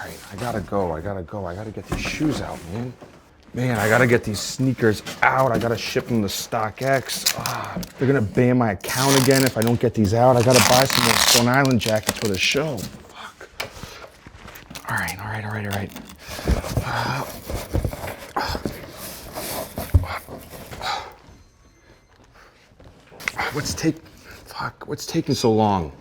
right, I gotta go. I gotta get these shoes out, man. Man, I gotta get these sneakers out. I gotta ship them to StockX. They're gonna ban my account again if I don't get these out. I gotta buy some more Stone Island jackets for the show. Fuck. All right. What's taking so long?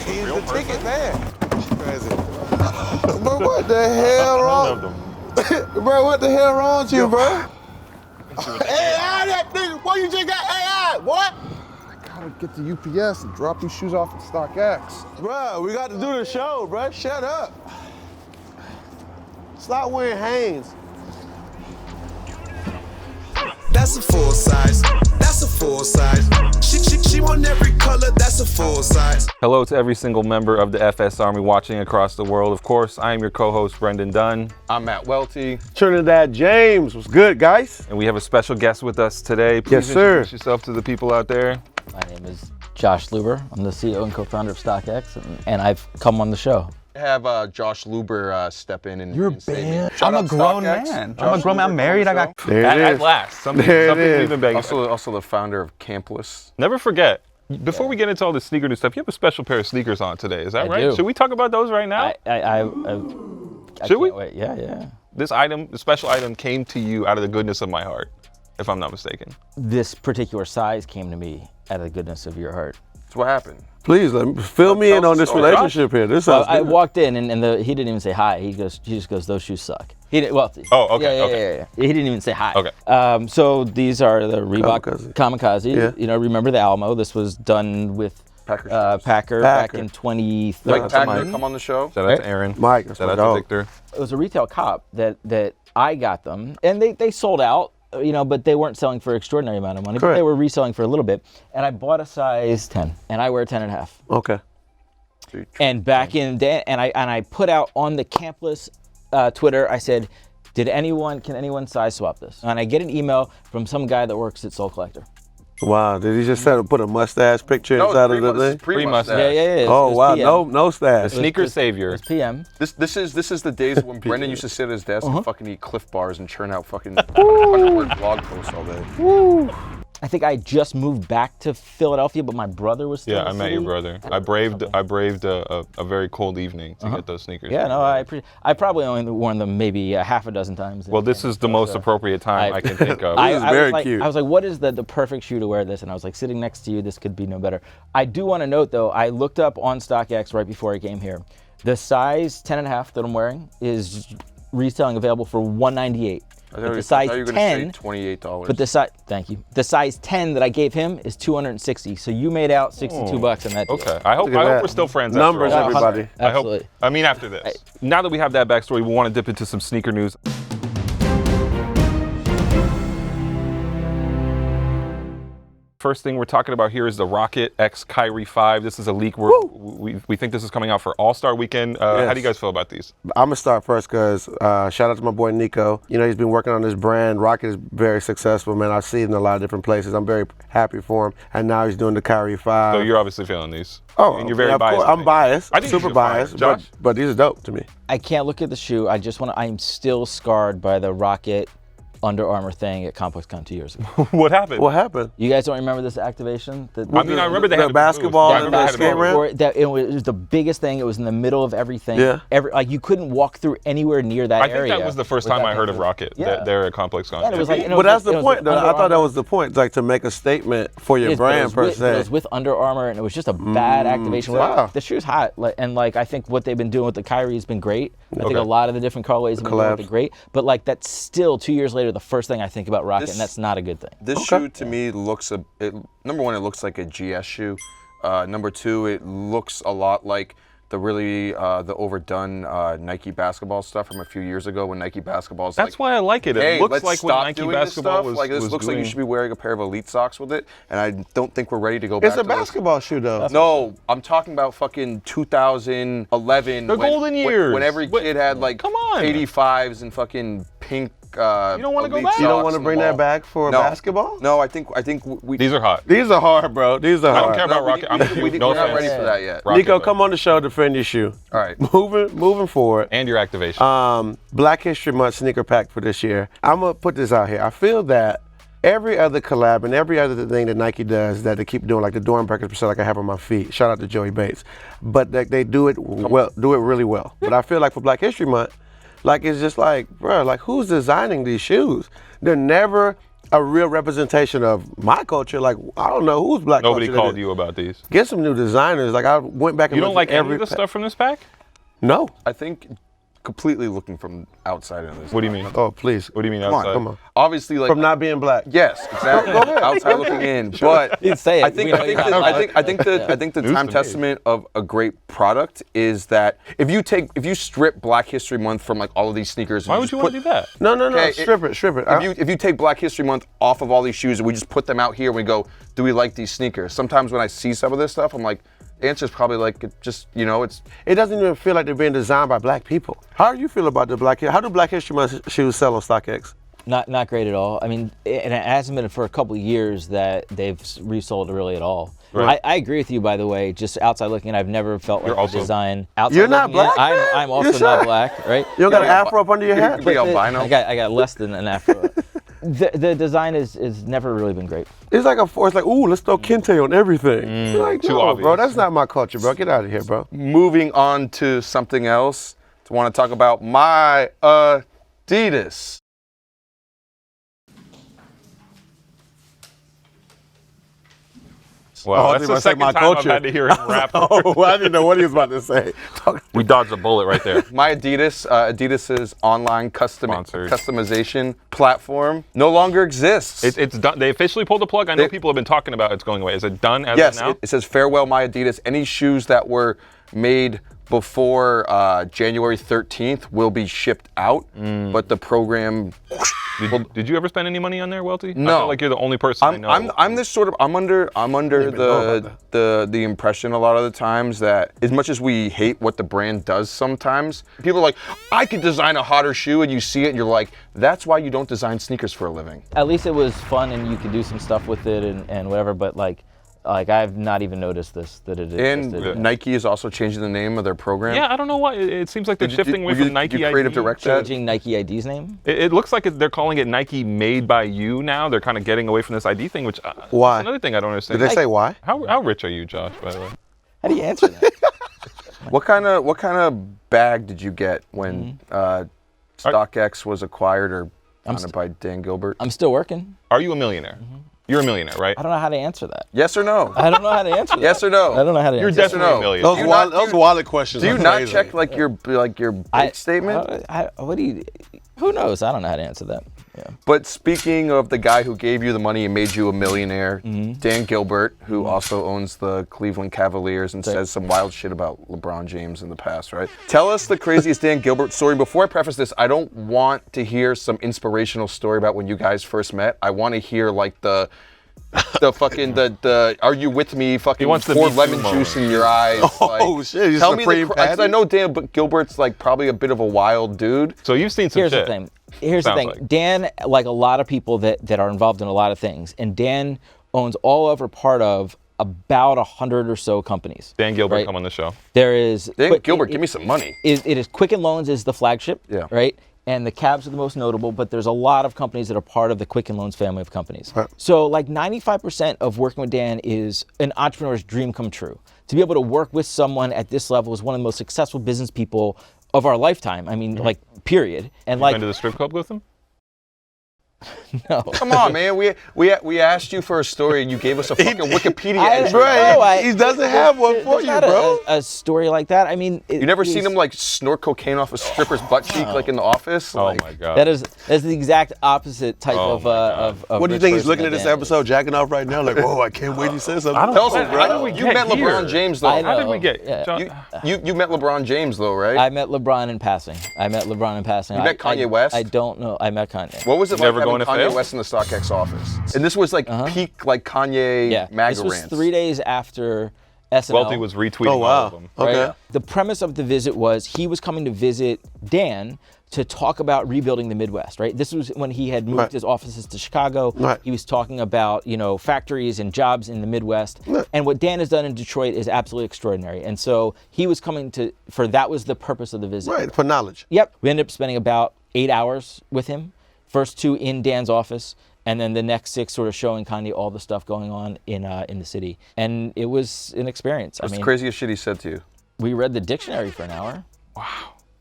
He's the ticket man. Crazy. Bro, what the hell wrong? Bro, what the hell wrong with you, bro? AI, that nigga. What you just got AI? What? I gotta get the UPS and drop these shoes off at StockX. Bro, we got to do the show, bro. Shut up. Stop wearing Hanes. That's a full size. That's a full size. She want every color. That's a full size. Hello to every single member of the FS Army watching across the world. Of course, I am your co-host, Brendan Dunn. I'm Matt Welty. Trinidad James. What's good, guys? And we have a special guest with us today. Please Yes, sir. introduce yourself to the people out there. My name is Josh Luber. I'm the CEO and co-founder of StockX, and I've come on the show. Have Josh Luber step in and You're and save me. banned. Shout I'm a out grown StockX. man. Josh I'm a grown man. Luber I'm married. I got. There At it is. last, something There it we've is. been begging. Also the founder of Campless. Never forget, before we get into all the sneaker news stuff, you have a special pair of sneakers on today. Is that I right? do. Should we talk about those right now? I Should we? can't wait. Yeah. This item, the special item, came to you out of the goodness of my heart, if I'm not mistaken. This particular size came to me out of the goodness of your heart. That's what happened. Please fill me in on this relationship here. This Well, sounds I good. walked in and he didn't even say hi. He just goes, those shoes suck. He didn't. Well. Oh, okay, Yeah. okay. He didn't even say hi. Okay. So these are the Reebok Kamikaze. Yeah. You know, remember the Alamo? This was done with Packer. Packer back in 2013. Mike Packer, come on the show. Shout out to Aaron. Mike, that's Shout my out to dog. Victor. It was a retail cop that I got them, and they sold out, you know, but they weren't selling for an extraordinary amount of money. But Correct. they were reselling for a little bit, and I bought a size 10, and I wear 10 and a half. Okay. And back in the day, and I put out on the Campless Twitter, I said, can anyone size swap this? And I get an email from some guy that works at Soul Collector. Wow. Did he just put a mustache picture inside of the thing? Pre-mustache. Yeah. Oh, It was wow. PM. No stash. The sneaker It savior. was PM. This is the days when Brendan used to sit at his desk and fucking eat Cliff Bars and churn out fucking 100-word blog posts all day. I think I just moved back to Philadelphia, but my brother was still Yeah, in the I met your city. brother. I braved a very cold evening to get those sneakers. Yeah, no, I probably only worn them maybe a half a dozen times. Well, this is the most appropriate time I can think of. This is very was cute. I was like, what is the perfect shoe to wear this? And I was like, sitting next to you, this could be no better. I do want to note, though, I looked up on StockX right before I came here. The size 10 and a half that I'm wearing is retailing available for $198. But the size I thought you were 10, gonna say $28. but the size, thank you. The size 10 that I gave him is $260. So you made out 62 bucks on that deal. Okay, I hope Look at that. we're still friends. Numbers, after all. everybody. I hope. Absolutely. I mean, after this. Now that we have that backstory, we want to dip into some sneaker news. First thing we're talking about here is the Rocket X Kyrie 5. This is a leak. We think this is coming out for All-Star Weekend. How do you guys feel about these? I'm gonna start first because shout out to my boy Nico. You know, he's been working on this brand. Rocket is very successful, man. I see it in a lot of different places. I'm very happy for him. And now he's doing the Kyrie 5. So you're obviously feeling these. Oh, and you're very yeah, of biased. course. I'm biased. I think Super these are fire. biased. Josh? But these are dope to me. I can't look at the shoe. I'm still scarred by the Rocket Under Armour thing at ComplexCon 2 years ago. What happened? What happened? You guys don't remember this activation? I mean, I remember they the had the basketball booth. Yeah, I and remember the they had skate a booth. ramp? Or that it was the biggest thing. It was in the middle of everything. Yeah. Like you couldn't walk through anywhere near that I think area. that was the first time I heard of Rocket. Yeah. They're at ComplexCon. Yeah, and it was like, and it But was that's like- the it was point, with though. Under I thought that Armour. was the point, like to make a statement for your Yes, but it brand was per with- but It se. was with Under Armour, and it was just a bad activation. wow. The shoe's hot, and I think what they've been doing with the Kyrie has been great. I think Okay. a lot of the different colorways have been Collabs. doing great. But like that's still 2 years later the first thing I think about Rocket, and that's not a good thing. This shoe to me looks number one, it looks like a GS shoe. Number two, it looks a lot like the really the overdone Nike basketball stuff from a few years ago when Nike basketball's That's why I like it. It hey, looks let's like when stop Nike doing this basketball stuff. was Like this was looks doing... like you should be wearing a pair of Elite socks with it, and I don't think we're ready to go back It's a to this. basketball shoe, though. No, I'm talking about fucking 2011. The golden years. When every kid had like come on. 85s and fucking pink. You don't want to go Elite back? You don't socks want to on the bring that ball. back for No. basketball? No, I think we. These are hot. These are hard, bro. These are I don't hard. care about Rocket. I'm with you. No we're not offense. ready for that yet. Rocket, Nico, but- come on the show, defend your shoe. All right. Moving forward. And your activation. Black History Month sneaker pack for this year. I'm gonna put this out here. I feel that every other collab and every other thing that Nike does that they keep doing, like the Dornbreakers percent, like I have on my feet. Shout out to Joey Bates, but they do it well, do it really well. But I feel like for Black History Month, like it's just like, bro, like who's designing these shoes? They're never a real representation of my culture. Like I don't know who's Black Nobody culture. called you about these. Get some new designers. Like I went back and You don't looked like at any of the stuff from this pack? No. I think completely looking from outside of this. What do you mean? Oh please. What do you mean Come on, outside? Come on. Obviously, like From not being black. yes, exactly. Go ahead. Outside looking in, but You'd say it. I think We know I think you're the, not I think the News time to me. testament of a great product is that if you strip Black History Month from like all of these sneakers, and Why would just you want to do that? No. Okay, Strip it. If you take Black History Month off of all these shoes and we just put them out here and we go, do we like these sneakers? Sometimes when I see some of this stuff, I'm like, the answer's probably like, it just, it's. It doesn't even feel like they're being designed by black people. How do you feel about the how do Black History Month shoes sell on StockX? Not great at all. I mean, and it hasn't been for a couple of years that they've resold really at all. Right. I agree with you, by the way. Just outside looking, I've never felt like You're the also- design. Outside You're not looking in, black, man? I'm You also sure? not black, right? You don't got an Yeah, afro up under your hat? Be albino. I got less than an afro. The design is never really been great. It's like it's like, ooh, let's throw kente on everything. You're like, too no, obvious. bro, that's not my culture, bro. Get out of here, bro. Moving on to something else, I want to talk about my Adidas. Well, I that's think the I said second my time culture. I've had to hear him rap. Oh, I didn't know what he was about to say. We dodged a bullet right there. My Adidas's online Sponsored. customization platform no longer exists. It's done. They officially pulled the plug. I know They- people have been talking about it's going away. Is it done as yes, of now? it says farewell, my Adidas. Any shoes that were made before January 13th will be shipped out, but the program. Did you ever spend any money on there, Welty? I No. feel like you're the only person I know. I'm this sort of I'm under even know about the impression a lot of the times that as much as we hate what the brand does sometimes, people are like, I could design a hotter shoe, and you see it and you're like, that's why you don't design sneakers for a living. At least it was fun and you could do some stuff with it and whatever. But like I've not even noticed that it And existed. Nike is also changing the name of their program. Yeah, I don't know why. It seems like they're shifting away Were you- from Nike did you creative ID. direct that? Changing Nike ID's name. It looks like they're calling it Nike Made by You now. They're kind of getting away from this ID thing, which Why? that's another thing I don't understand. Did they say why? How rich are you, Josh? By the way, How do you answer that? What kind of bag did you get when StockX was acquired or founded by Dan Gilbert? I'm still working. are you a millionaire? You're a millionaire, right? I don't know how to answer that. Yes or no? I don't know how to answer that. Yes or no? I don't know how to You're answer that. definitely no? a millionaire. Do you not- Those wallet questions. Do you are not crazy. check like your bank statement? What do you? Who knows? I don't know how to answer that. Yeah. But speaking of the guy who gave you the money and made you a millionaire, Dan Gilbert, who also owns the Cleveland Cavaliers and says some wild shit about LeBron James in the past, right? Tell us the craziest Dan Gilbert story. Before I preface this, I don't want to hear some inspirational story about when you guys first met. I want to hear like the are you with me? Fucking wants the pour Me Too lemon moment. juice in your eyes. Oh, shit, he's Tell me Supreme because I Patty? know Dan Gilbert's like probably a bit of a wild dude. So you've seen some Here's shit. the thing. Here's the Sounds thing. like. Dan, like a lot of people that are involved in a lot of things, and Dan owns all over part of about 100 or so companies. Dan Gilbert, right? come on the show. There is Dan Gilbert, give me some money. It is Quicken Loans is the flagship, Yeah. right? And the Cavs are the most notable, but there's a lot of companies that are part of the Quicken Loans family of companies. Right. So like 95% of working with Dan is an entrepreneur's dream come true. To be able to work with someone at this level is one of the most successful business people of our lifetime. I mean, like, period. And You like, been to the strip club with him? No. Come on, man. We asked you for a story and you gave us a fucking Wikipedia entry. Right. He doesn't have one for There's you, not bro. a story like that. I mean, You never seen him like snort cocaine off a stripper's butt cheek like in The Office? Oh Like, my God. that's the exact opposite type Oh of my God. What do you rich think he's person looking at that this Dan episode, is. jacking off right now? Like, whoa, I can't wait. He said something. Tell us, How did we you get met here? LeBron James though. I know. How did we get? Yeah. John, You met LeBron James though, right? I met LeBron in passing. You met Kanye West? I don't know. I met Kanye. What was it Never like going having to Kanye fail? West in the StockX office? And this was like peak like Kanye Yeah, MAGA this was rants. 3 days after SNL. Welty was retweeting Oh, wow. all of them. Okay. Right? The premise of the visit was he was coming to visit Dan to talk about rebuilding the Midwest, right? This was when he had moved Right. his offices to Chicago. Right. He was talking about, factories and jobs in the Midwest. Right. And what Dan has done in Detroit is absolutely extraordinary. And so he was coming that was the purpose of the visit. Right, for knowledge. Yep. We ended up spending about 8 hours with him. First 2 in Dan's office, and then the next 6 sort of showing Kanye all the stuff going on in the city. And it was an experience. What's the craziest shit he said to you? We read the dictionary for an hour.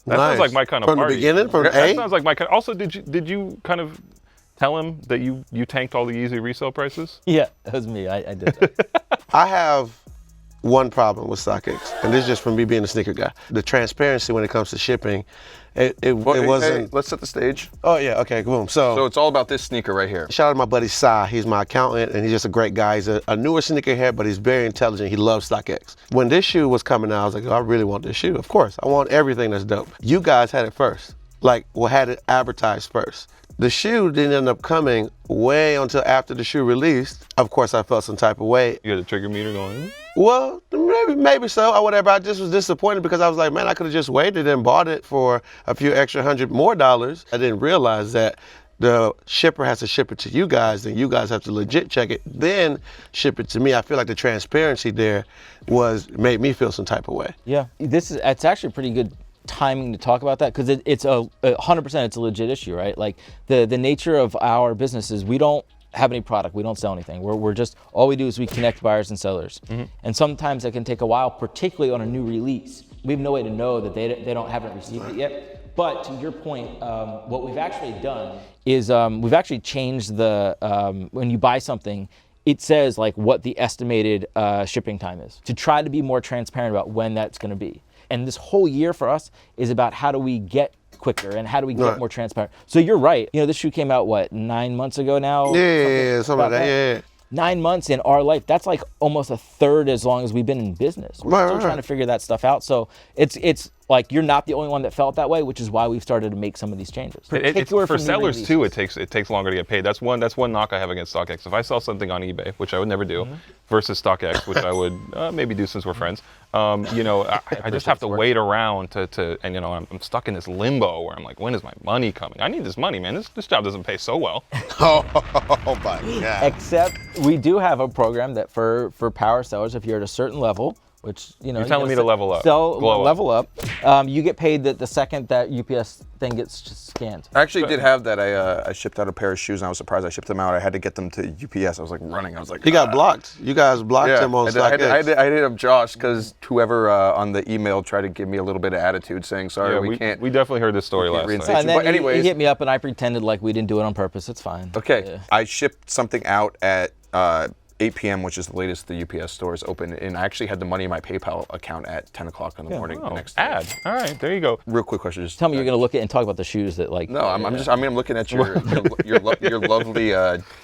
That sounds like my kind of From party. the beginning, from That A? sounds like my kind. Also, did you kind of tell him that you tanked all the Yeezy resale prices? Yeah, that was me. I did that. I have one problem with StockX, and this is just from me being a sneaker guy. The transparency when it comes to shipping, it wasn't. Hey, let's set the stage. Oh yeah, okay, boom. So it's all about this sneaker right here. Shout out to my buddy Sai. He's my accountant, and he's just a great guy. He's a newer sneakerhead, but he's very intelligent. He loves StockX. When this shoe was coming out, I was like, oh, I really want this shoe. Of course, I want everything that's dope. You guys had it first, had it advertised first. The shoe didn't end up coming way until after the shoe released. Of course, I felt some type of way. You had the trigger meter going. Well, maybe so or whatever. I just was disappointed because I was like, man, I could have just waited and bought it for a few extra $100 more. I didn't realize that the shipper has to ship it to you guys, and you guys have to legit check it, then ship it to me. I feel like the transparency there made me feel some type of way. Yeah, it's actually pretty good timing to talk about that because it's 100% it's a legit issue, right? Like the nature of our business is we don't have any product, we don't sell anything. We're just, all we do is we connect buyers and sellers. And sometimes that can take a while, particularly on a new release. We have no way to know that they haven't received it yet. But to your point, what we've actually done is we've actually changed when you buy something, it says like what the estimated shipping time is to try to be more transparent about when that's gonna be. And this whole year for us is about how do we get quicker and how do we get more transparent. So you're right. This shoe came out, 9 months ago now? Yeah, something like that, yeah. 9 months in our life, that's like almost a third as long as we've been in business. We're still trying to figure that stuff out. So it's like you're not the only one that felt that way, which is why we've started to make some of these changes. It's for sellers too. It takes longer to get paid. That's one knock I have against StockX. If I sell something on eBay, which I would never do, versus StockX, which I would maybe do since we're friends, I just have to wait around to and I'm stuck in this limbo where I'm like, when is my money coming? I need this money, man. This job doesn't pay so well. Oh my God. Except we do have a program that for power sellers, if you're at a certain level, which You're telling me to level up. Level up. You get paid the second that UPS thing gets scanned. I actually did have that. I shipped out a pair of shoes and I was surprised I shipped them out. I had to get them to UPS. I was like running. I was like, He got blocked. You guys blocked him on StockX. I hit up Josh because whoever on the email tried to give me a little bit of attitude saying, sorry, we can't. We definitely heard this story last reinstate night. And then But anyways- he hit me up and I pretended like we didn't do it on purpose. It's fine. Okay, Yeah. I shipped something out at 8 p.m., which is the latest the UPS store is open, and I actually had the money in my PayPal account at 10 o'clock in the morning the next day. Ad. All right, there you go. Real quick question. Just Tell me you're gonna look at and talk about the shoes that like. No, I'm looking at your lovely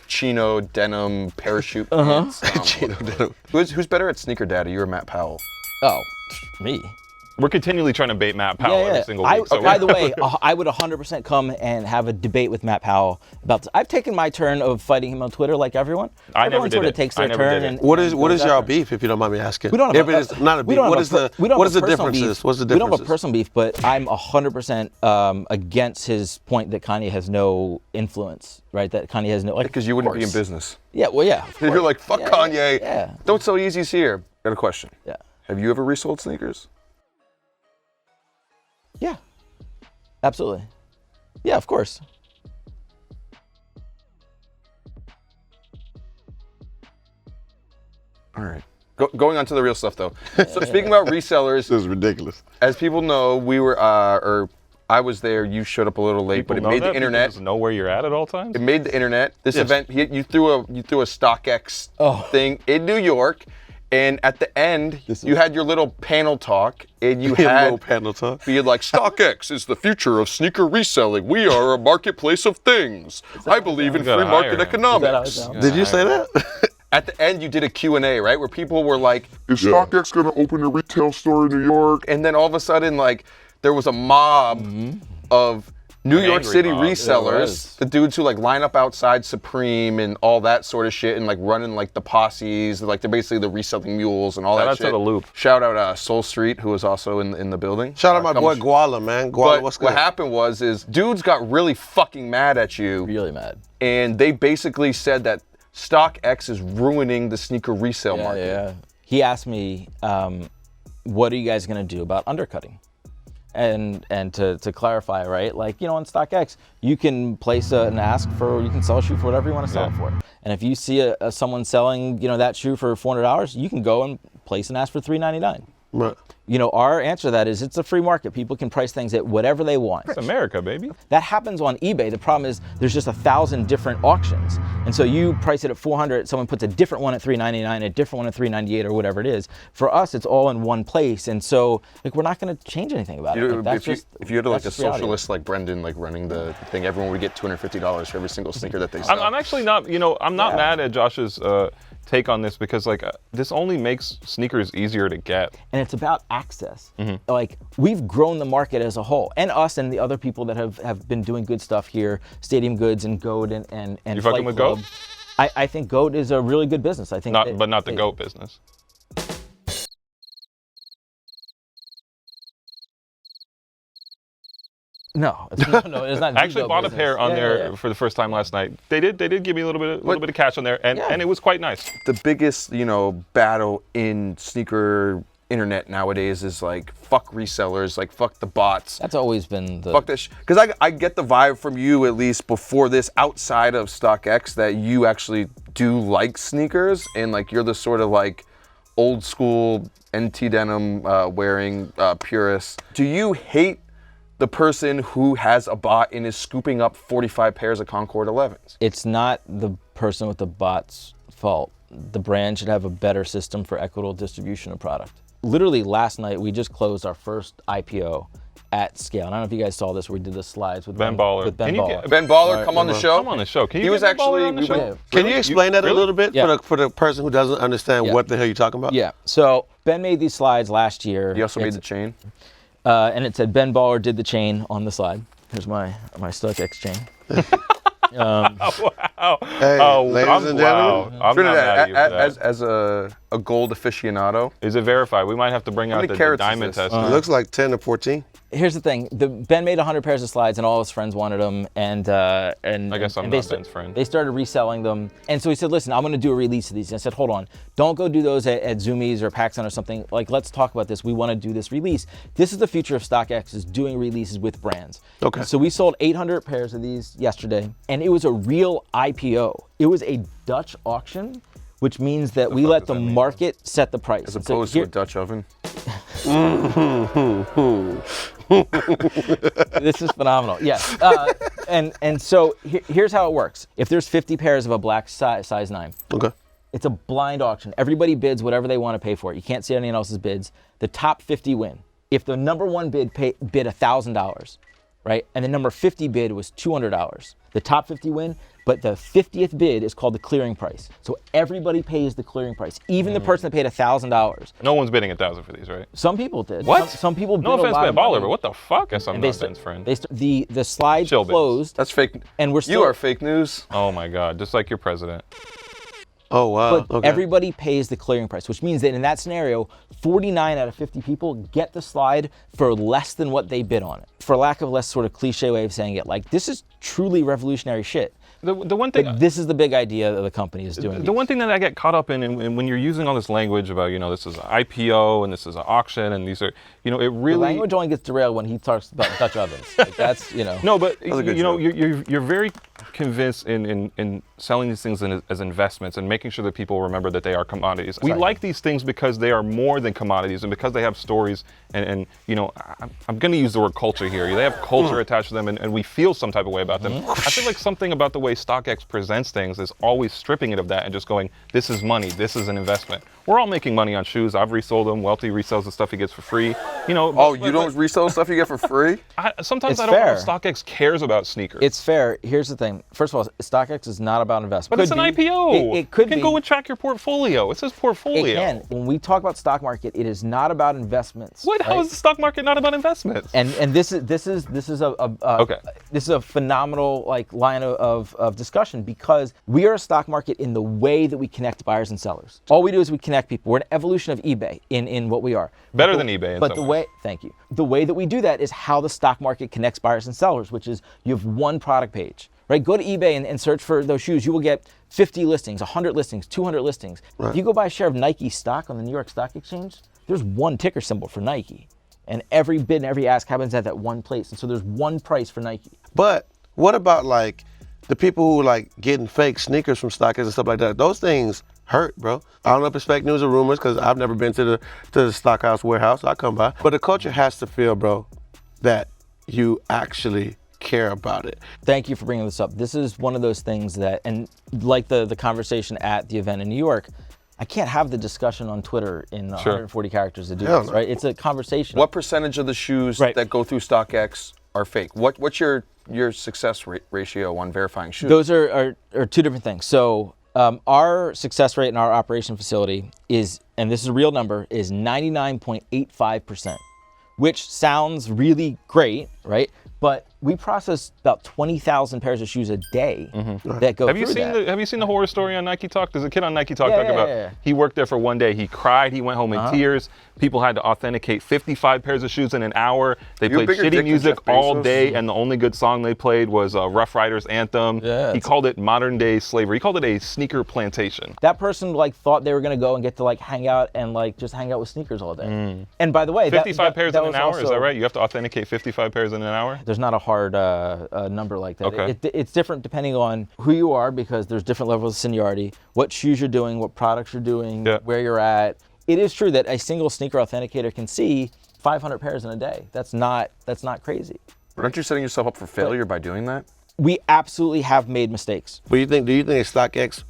chino denim parachute pants. Chino denim. Who's better at sneaker data, you or Matt Powell? Oh, me. We're continually trying to bait Matt Powell every single week. By the way, I would 100% come and have a debate with Matt Powell about this. I've taken my turn of fighting him on Twitter like everyone. I never Everyone did sort it. of takes I their never turn. did it. And What is goes y'all after. beef, if you don't mind me asking? We don't have If it is not a beef, what is the differences? What's the We don't have a differences? personal beef, but I'm 100% against his point that Kanye has no influence, right? That Kanye has no like. Because you wouldn't be in business. Yeah, well, yeah. of You're course. like, fuck Yeah, Kanye. Yeah. Don't sell Yeezys here. Got a question. Yeah. Have you ever resold sneakers? Yeah. Absolutely. Yeah, of course. All right. Going on to the real stuff, though. So speaking about resellers, This is ridiculous. as people know, we were, I was there. You showed up a little late, People but it know made that? the internet. People just know where you're at all times. It made the internet. This event, you threw a StockX thing in New York, and at the end, you had your little panel talk, and you had little panel talk. You had like StockX is the future of sneaker reselling. We are a marketplace of things. I believe in free gotta market hire him. economics. Did you say that? At the end, you did a Q&A, right, where people were like, Is StockX gonna open a retail store in New York? and then all of a sudden, like, there was a mob of New York angry City mob. resellers, the dudes who like line up outside Supreme and all that sort of shit, and like running like the posses, like they're basically the reselling mules and all Shout that out shit. to the Loop. Shout out Soul Street, who was also in the building. Shout out my boy Guala, man. Guala, But what's good? what happened is dudes got really fucking mad at you, Really mad. and they basically said that StockX is ruining the sneaker resale market. Yeah. He asked me, what are you guys gonna do about undercutting? And to clarify, right? Like, on StockX, you can place an ask for, you can sell a shoe for whatever you want to sell it for. And if you see someone selling, that shoe for $400, you can go and place an ask for $399. Right. Our answer to that is it's a free market. People can price things at whatever they want. It's America, baby. That happens on eBay. The problem is there's just 1,000 different auctions. And so you price it at $400, someone puts a different one at $399, a different one at $398 or whatever it is. For us, it's all in one place. And so we're not going to change anything about it. Like, If you had like a that's just reality. socialist like Brendan like running the thing, everyone would get $250 for every single sneaker that they sell. I'm actually not, I'm not mad at Josh's take on this because this only makes sneakers easier to get. And it's about access. Like, we've grown the market as a whole, and us and the other people that have been doing good stuff here, Stadium Goods and Goat and You Flight fucking with Club. Goat? I think Goat is a really good business. I think, But not the GOAT business. No, it's not. I actually bought a pair on there for the first time last night. They did give me a little bit of cash on there, and it was quite nice. The biggest, battle in sneaker internet nowadays is like fuck resellers, like fuck the bots. That's always been the. Fuck this, because I get the vibe from you, at least before this, outside of StockX, that you actually do like sneakers, and like you're the sort of like old school NT denim wearing purist. Do you hate the person who has a bot and is scooping up 45 pairs of Concord 11s? It's not the person with the bot's fault. The brand should have a better system for equitable distribution of product. Literally last night, we just closed our first IPO at scale. And I don't know if you guys saw this, where we did the slides with Ben Baller. With Ben Can you Baller. get- Ben Baller, Right, come on the Ben show. Come on the show. Can you He get was Ben Baller actually- on the we show? went- Can you explain that a little bit Yeah. for the person who doesn't understand Yeah. what the hell you're talking about? Yeah. So Ben made these slides last year. He also made It's- the chain. and it said Ben Baller did the chain on the slide. Here's my StockX chain. Wow. Hey, ladies and gentlemen. I'm not mad at you for that. As a gold aficionado, Is it verified? We might have to bring How out many the carats is diamond this? test. It looks like 10 to 14. Here's the thing: Ben made 100 pairs of slides, and all his friends wanted them. And I guess I'm and not Ben's friend. They started reselling them, and so he said, "Listen, I'm going to do a release of these." And I said, "Hold on, don't go do those at Zoomies or PacSun or something. Like, let's talk about this. We want to do this release. This is the future of StockX, is doing releases with brands." Okay. So we sold 800 pairs of these yesterday, and it was a real IPO. It was a Dutch auction, which means that we fuck let does the that mean? market set the price. as And so opposed to a Dutch oven. This is phenomenal. Yes. And so here's how it works. If there's 50 pairs of a black size 9, Okay. it's a blind auction. Everybody bids whatever they want to pay for it. You can't see anyone else's bids. The top 50 win. If the number one bid bid $1,000, right, and the number 50 bid was $200, the top 50 win. But the 50th bid is called the clearing price. So everybody pays the clearing price, even the person that paid $1,000. No one's bidding 1,000 for these, right? Some people did. What? Some people bid No a offense, lot Ben of Baller, money. but what the fuck? Guess I'm And not Ben's friend. the slide Chill, Biz. closed. That's fake. And we're still. You are fake news. Oh my God, just like your president. Oh, wow. But Okay. everybody pays the clearing price, which means that in that scenario, 49 out of 50 people get the slide for less than what they bid on it. For lack of a less sort of cliche way of saying it, like, this is truly revolutionary shit. The one thing. But this is the big idea that the company is doing. The one thing that I get caught up in, and when you're using all this language about, this is an IPO and this is an auction and these are, it really. The language only gets derailed when he talks about Dutch ovens. Like that's, No, but you're very convinced in selling these things as investments and making sure that people remember that they are commodities. We like these things because they are more than commodities and because they have stories and I'm going to use the word culture here. They have culture attached to them and we feel some type of way about them. I feel like something about the way StockX presents things is always stripping it of that and just going, this is money, this is an investment. We're all making money on shoes. I've resold them. Wealthy resells the stuff he gets for free. You don't resell stuff you get for free? Sometimes It's I don't know fair. if StockX cares about sneakers. It's fair. Here's the thing. First of all, StockX is not about investment. But it's an IPO. It could You can be. go and track your portfolio. It says portfolio. It can. When we talk about stock market, it is not about investments. What? How right? is the stock market not about investments? And this is a phenomenal line of discussion because we are a stock market in the way that we connect buyers and sellers. All we do is we connect people. We're an evolution of eBay in what we are. Better than eBay. But the way, thank you. The way that we do that is how the stock market connects buyers and sellers, which is you have one product page. Right? Go to eBay and search for those shoes. You will get 50 listings, 100 listings, 200 listings. Right. If you go buy a share of Nike stock on the New York Stock Exchange, there's one ticker symbol for Nike. And every bid and every ask happens at that one place. And so there's one price for Nike. But what about the people who getting fake sneakers from StockX and stuff like that? Those things hurt, bro. I don't know if it's fake news or rumors because I've never been to the Stockhouse warehouse. I come by. But the culture has to feel, bro, that you actually care about it. Thank you for bringing this up. This is one of those things that, and like the conversation at the event in New York, I can't have the discussion on Twitter in 140 characters to do this, right? It's a conversation. What percentage of the shoes that go through StockX are fake? What's your success ratio on verifying shoes? Those are two different things. So our success rate in our operation facility is, and this is a real number, is 99.85%, which sounds really great, right? But we process about 20,000 pairs of shoes a day that go through that. Have you seen the horror story on Nike Talk? There's a kid on Nike Talk talking about he worked there for one day. He cried. He went home in tears. People had to authenticate 55 pairs of shoes in an hour. They played shitty music all day, and the only good song they played was Rough Riders Anthem. He called it modern day slavery. He called it a sneaker plantation. That person thought they were gonna go and get to hang out and just hang out with sneakers all day. And by the way, 55 pairs in an hour, also, is that right? You have to authenticate 55 pairs in an hour? There's not a hard number like that. Okay. It's different depending on who you are because there's different levels of seniority, what shoes you're doing, what products you're doing, where you're at. It is true that a single sneaker authenticator can see 500 pairs in a day. That's not crazy. But aren't you setting yourself up for failure by doing that? We absolutely have made mistakes. Do you think StockX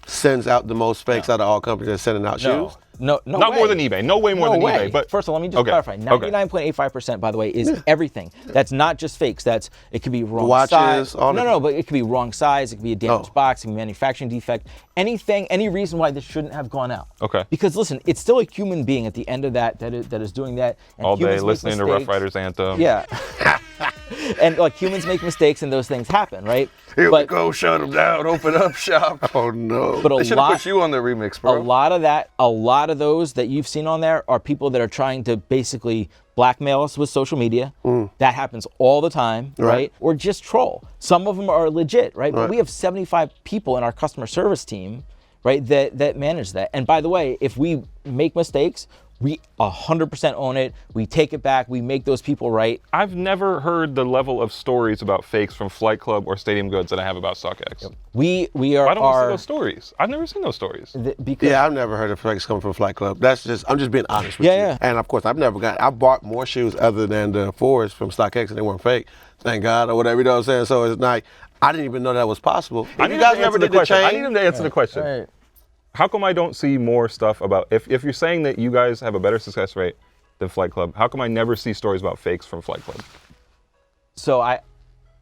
sends out the most fakes out of all companies that's sending out shoes? No Not way. more than eBay. No way more than eBay. But first of all, let me just clarify. 99.85%, by the way, is everything. That's not just fakes. It could be wrong watches, size. all that. No, but it could be wrong size. It could be a damaged box. It could be a manufacturing defect. Any reason why this shouldn't have gone out. Okay. Because listen, it's still a human being at the end of that is doing that. And all day humans make listening to Rough mistakes. Riders Anthem. Yeah. And humans make mistakes and those things happen, right? Here we go, shut them down, open up shop. Oh no. But They should have put you on the remix, bro. a lot of those that you've seen on there are people that are trying to basically blackmail us with social media. That happens all the time, right? Or just troll. Some of them are legit, right? But we have 75 people in our customer service team, right, that manage that. And by the way, if we make mistakes, we 100% own it. We take it back. We make those people right. I've never heard the level of stories about fakes from Flight Club or Stadium Goods that I have about StockX. We are. Why don't we see those stories? I've never seen those stories. Because Yeah, I've never heard of fakes coming from Flight Club. I'm just being honest with you. Yeah. And of course, I bought more shoes other than the 4s from StockX and they weren't fake. Thank God or whatever, you know what I'm saying? So it's like, I didn't even know that was possible. I need him to answer the question. Right. How come I don't see more stuff about, if you're saying that you guys have a better success rate than Flight Club, how come I never see stories about fakes from Flight Club? So I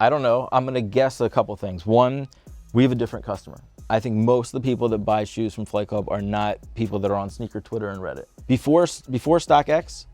don't know. I'm gonna guess a couple things. One, we have a different customer. I think most of the people that buy shoes from Flight Club are not people that are on sneaker Twitter and Reddit. Before StockX,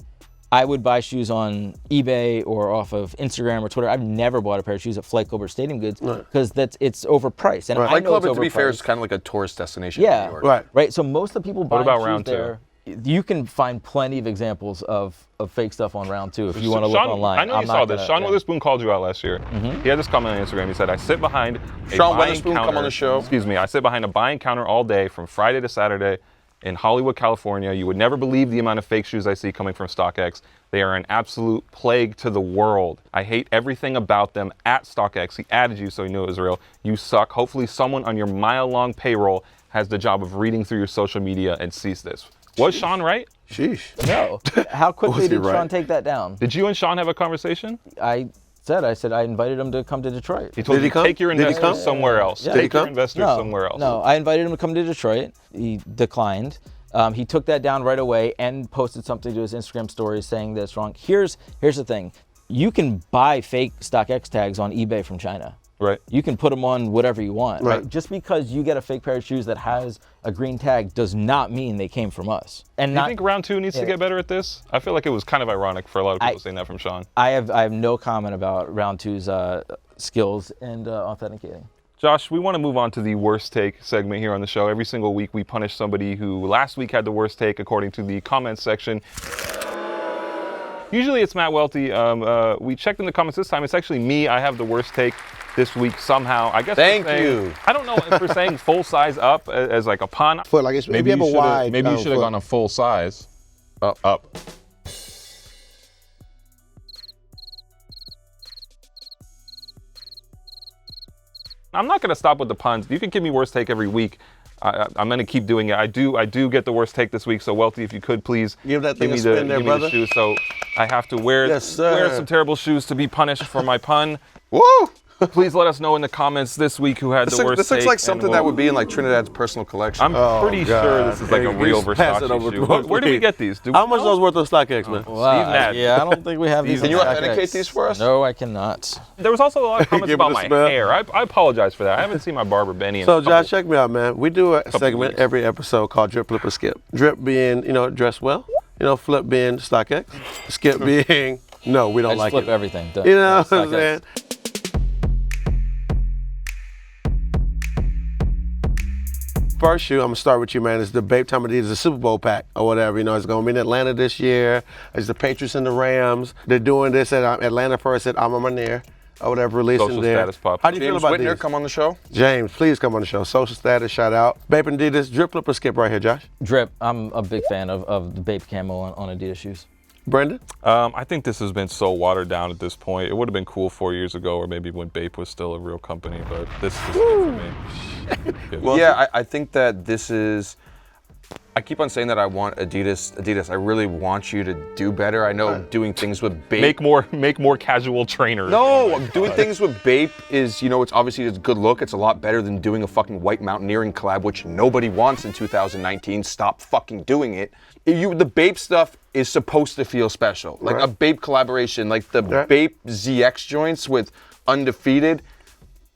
I would buy shoes on eBay or off of Instagram or Twitter. I've never bought a pair of shoes at Flight Club or Stadium Goods because it's overpriced. And I Flight know Club, it's to be fair, overpriced. is kind of like a tourist destination in New York. Right. So most of the people buying about shoes round two? there. You can find plenty of examples of fake stuff on round 2 if you want to look online. I know you saw this. Sean Witherspoon called you out last year. He had this comment on Instagram. He said, I sit behind a Sean buying Witherspoon, counter. come on the show. Excuse me. I sit behind a buying counter all day from Friday to Saturday in Hollywood, California. You would never believe the amount of fake shoes I see coming from StockX. They are an absolute plague to the world. I hate everything about them at StockX. He added you so he knew it was real. You suck. Hopefully someone on your mile-long payroll has the job of reading through your social media and sees this. Was Sean right? Sheesh. No. How quickly Was he did right? Sean take that down? Did you and Sean have a conversation? I said I invited him to come to Detroit. He told Did you he come? take your Did he investors come? somewhere else. Yeah. Did he Take your come? investors somewhere else. No, I invited him to come to Detroit. He declined. He took that down right away and posted something to his Instagram story saying that it's wrong. Here's the thing. You can buy fake StockX tags on eBay from China. Right. You can put them on whatever you want. Right. Just because you get a fake pair of shoes that has a green tag does not mean they came from us. And Do you think round 2 needs to get better at this? I feel like it was kind of ironic for a lot of people saying that from Sean. I have no comment about round 2's skills and authenticating. Josh, we want to move on to the worst take segment here on the show. Every single week we punish somebody who last week had the worst take according to the comments section. Usually it's Matt Welty. We checked in the comments this time. It's actually me. I have the worst take this week somehow. I guess. Thank you. I don't know if we're saying full size up as like a pun. Foot, like it's, if you have a wide. Maybe you should have foot. gone a full size. Up. I'm not going to stop with the puns. You can give me worst take every week. I'm going to keep doing it. I do get the worst take this week. So Welty, if you could please Give that thing me a spin there, give me the brother. shoes. So I have to wear Yes, sir. wear some terrible shoes to be punished for my pun. Woo! Please let us know in the comments this week who had the worst This looks take like and something we'll- that would be in like Trinidad's personal collection. I'm pretty sure this is like a real Pass it Versace over shoe. to Where do we get these? Do we How much know? those worth of StockX, man? Wow, Nadd. yeah, I don't think we have these. Can you on authenticate StockX. these for us? No, I cannot. There was also a lot of comments Give it about a my smell. hair. I apologize for that. I haven't seen my barber Benny in So a couple- Josh, check me out, man. We do a segment weeks. every episode called Drip, Flip, or Skip. Drip being, dress well. Flip being StockX. Skip being, no, we I don't just like flip it. everything. Done. You know what I'm StockX. saying? First shoe, I'm gonna start with you, man. Is the Babe Time Adidas, the Super Bowl pack or whatever. It's gonna be in Atlanta this year. It's the Patriots and the Rams. They're doing this at Atlanta first at Alma Mater or whatever, releasing Social there. status pop. How do you feel James about Whitner, these? come on the show. James, please come on the show. Social status, shout out. Babe and Adidas, Drip, Flip, or Skip right here, Josh. Drip. I'm a big fan of the Bape camo on Adidas shoes. Brendan? I think this has been so watered down at this point. It would have been cool 4 years ago, or maybe when Bape was still a real company, but this is good for me. Well, yeah, I think that this is. I keep on saying that I want Adidas. I really want you to do better. I know doing things with Bape. Make more casual trainers. No, doing things with Bape is, it's obviously it's a good look. It's a lot better than doing a fucking white mountaineering collab, which nobody wants in 2019. Stop fucking doing it. The Bape stuff is supposed to feel special. Like a Bape collaboration, like the Bape ZX joints with Undefeated.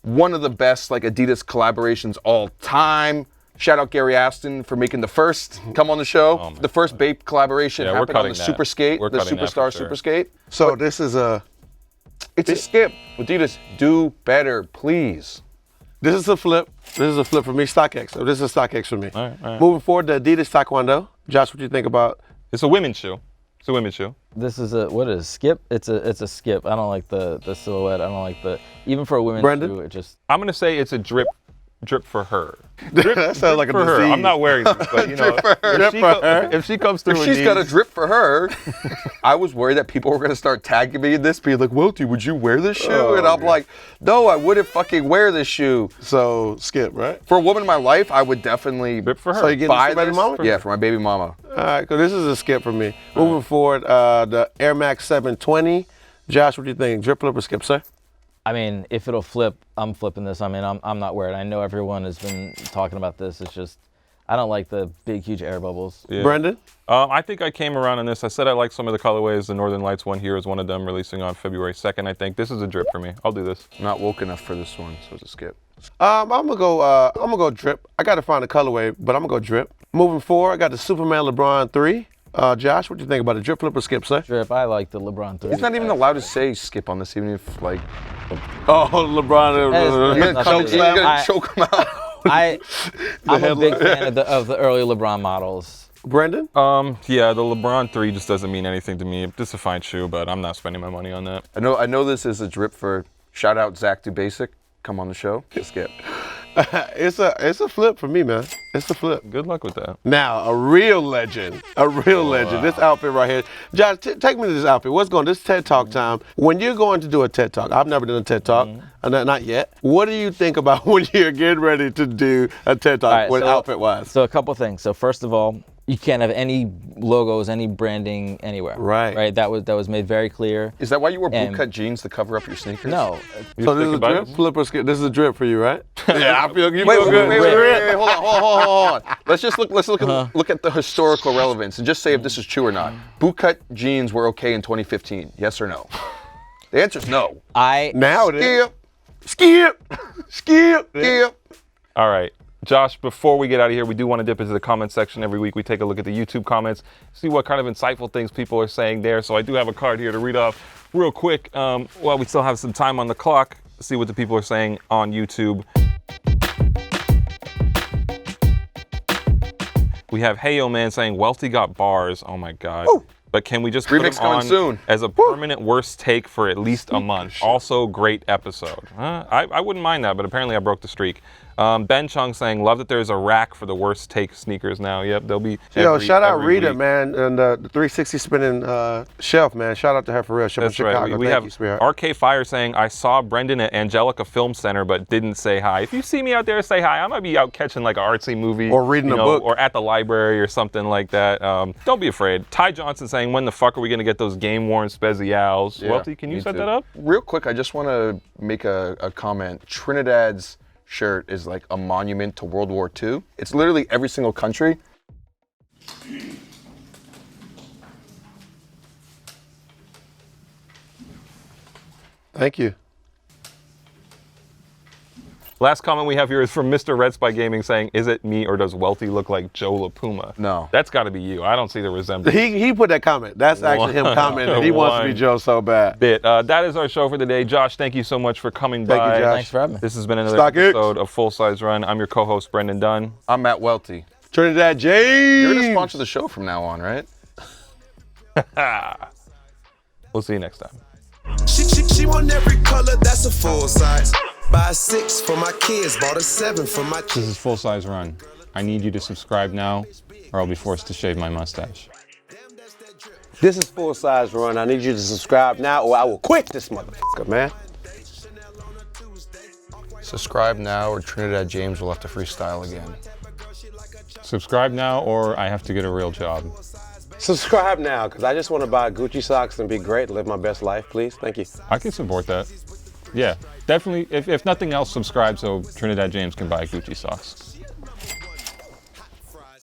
One of the best like Adidas collaborations all time. Shout out Gary Aston for making the first come on the show. The first Bape collaboration Yeah, we're happened on the cutting that. Super Skate, We're the cutting that for Superstar sure. Super Skate. So this is It's a skip. Adidas, do better, please. This is a flip. This is a flip for me. StockX. So this is a StockX for me. All right. Moving forward, the Adidas Taekwondo. Josh, what do you think about? It's a women's shoe. It's a women's shoe. This is what is skip? It's a skip. I don't like the silhouette. I don't like even for a women's Brendan? shoe. It just I'm gonna say it's a drip for her. That sounds like a For her. disease. I'm not wearing these, but if she comes through If with she's got a these- drip for her, I was worried that people were gonna start tagging me in this, being like, "Welty, would you wear this shoe?" And I'm like, "No, I wouldn't fucking wear this shoe." So skip, right? For a woman in my life, I would definitely Drip for her. So you getting buy this for baby this. mama? Yeah, for my baby mama. All right, so this is a skip for me. Moving forward, the Air Max 720. Josh, what do you think? Drip, flip, or skip, sir? I mean, if it'll flip, I'm flipping this. I mean, I'm not wearing it. I know everyone has been talking about this. It's just, I don't like the big, huge air bubbles. Yeah. Brendan? I think I came around on this. I said I like some of the colorways. The Northern Lights one here is one of them, releasing on February 2nd, I think. This is a drip for me. I'll do this. I'm not woke enough for this one, so it's a skip. I'm gonna go drip. I gotta find a colorway, but I'm gonna go drip. Moving forward, I got the Superman LeBron 3. Josh, what do you think about it? Drip, flip, or skip, sir? Drip, I like the LeBron 3. He's not even allowed to say skip on this, even if like Oh, LeBron. That is- you're gonna choke him out. I'm a big fan of the early LeBron models. Brendan? Yeah, the LeBron 3 just doesn't mean anything to me. Just a fine shoe, but I'm not spending my money on that. I know this is a drip for shout out Zach Do Basic. Come on the show. Skip. It's a flip for me, man. It's a flip. Good luck with that. Now, a real legend. This outfit right here. Josh, take me to this outfit. What's going on? This TED Talk time. When you're going to do a TED Talk, I've never done a TED Talk, not yet. What do you think about when you're getting ready to do a TED Talk, outfit-wise? So a couple things. So first of all, you can't have any logos, any branding anywhere. Right. That was made very clear. Is that why you wore bootcut jeans to cover up your sneakers? No. So this is a drip? Flipper skip. This is a drip for you, right? Yeah, I feel you Wait, feel good. wait, hold on. Let's look at the historical relevance and just say if this is true or not. Bootcut jeans were okay in 2015, yes or no? The answer is no. Now it is. Skip. All right. Josh, before we get out of here, we do want to dip into the comment section. Every week we take a look at the YouTube comments, see what kind of insightful things people are saying there. So I do have a card here to read off real quick while we still have some time on the clock. See what the people are saying on YouTube. We have Hey Yo Man saying, Wealthy got bars. Oh my God. Woo! But can we just put Remix him on coming soon. as a permanent worst take for at least a month? Also, great episode. I wouldn't mind that, but apparently I broke the streak. Ben Chung saying, love that there's a rack for the worst take sneakers now. Yep, they'll be shout out every Rita, week. man, and the 360 spinning shelf, man. Shout out to her for real. That's right. We have RK Fire saying, I saw Brendan at Angelica Film Center, but didn't say hi. If you see me out there, say hi. I might be out catching like an artsy movie. Or reading a book. Or at the library or something like that. Don't be afraid. Ty Johnson saying, when the fuck are we going to get those game-worn Spezials? Yeah, Welty, can you set that up? Real quick, I just want to make a comment. Trinidad's shirt is like a monument to World War II. It's literally every single country. Thank you. Last comment we have here is from Mr. Red Spy Gaming saying, is it me or does Welty look like Joe LaPuma? No. That's got to be you. I don't see the resemblance. He put that comment. That's actually him commenting. He wants to be Joe so bad. That is our show for the day. Josh, thank you so much for coming by. Thank you, Josh. Thanks for having me. This has been another StockX. episode of Full Size Run. I'm your co-host, Brendan Dunn. I'm Matt Welty. Trinidad James. You're going to sponsor the show from now on, right? We'll see you next time. She want every color, that's a full size. Buy a 6 for my kids, bought a 7 for my This is Full Size Run. I need you to subscribe now, or I'll be forced to shave my mustache. This is Full Size Run. I need you to subscribe now, or I will quit this motherfucker, man. Subscribe now, or Trinidad James will have to freestyle again. Subscribe now, or I have to get a real job. Subscribe now, because I just want to buy Gucci socks and be great, live my best life, please. Thank you. I can support that. Yeah, definitely. If nothing else, subscribe so Trinidad James can buy Gucci socks.